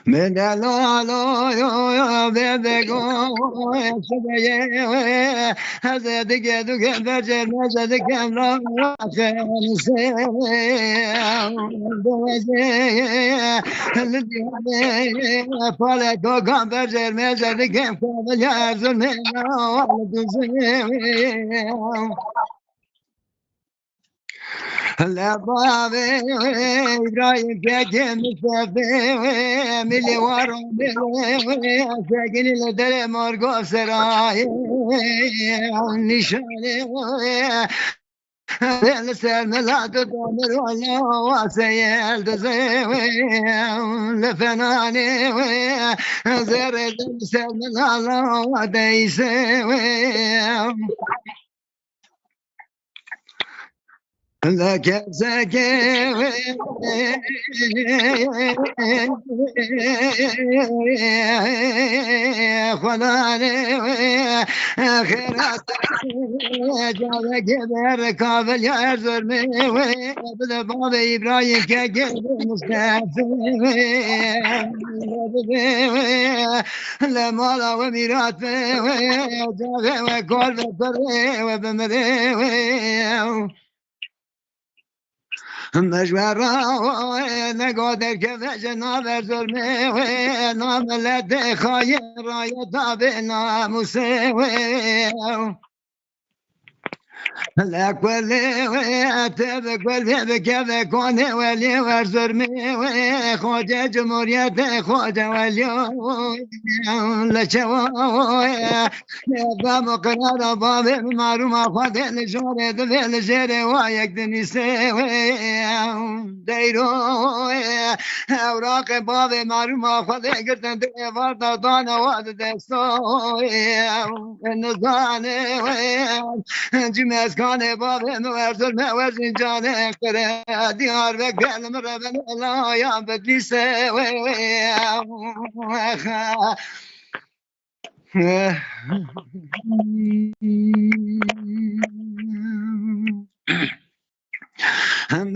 من لا لا بگو شده هزار دیگه برجر نزد کم را خیلی پال تو کم برجر نزد کم کامل ارزون لباب إبراهيم كاكم مصطفى ملي ورا ملي ساكن الدري مرقو سراي نشاني لسان لا تضمر ولا وسيل تزوي لفناني زرد لسان لا وديسوي لك زكي خلاني خيرات جالك بركاب اليرزر بالباب إبراهيم كجد مصطفى لما لا وميرات جاوي وكل بطري وبمري مجبر نگادر که وجنا بر ظلمه و ناملت خایر رایتا به ناموسه لكل تبكل بكذا كون ولي ورزرمي خوجة جمهورية خوجة واليوم لشوا بام قرار باب معلومة خد الجور دل الجري وياك دنيسي ديرو أوراق باب معلومة خد قرتن ديفار دانا واد دستو النزان جمعز كان بابا موزل موزن جانه كره ديار بقل مربن الله يا بدلي سوي هم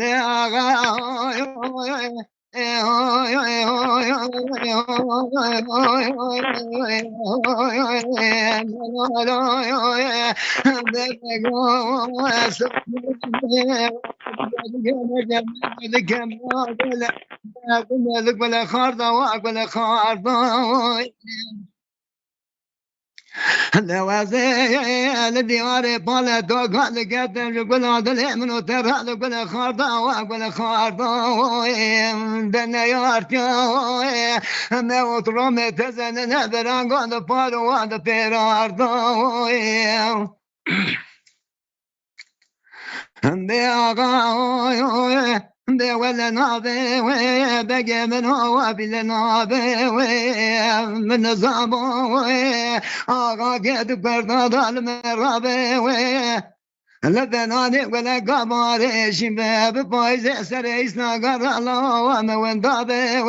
لوازي الديار بالا دوغ لقدر يقول هذا الامن وترى يقول خارضا ويقول خارضا دنا يارتي ما وترمي تزن نبران قد بارو هذا بيراردو ده ولا نابه بقى من هو بلا نابه من نظامه آقا قد برنا ظل مرابه لبناني ولا قمر شباب بايز سريس ناقر الله وما وندابه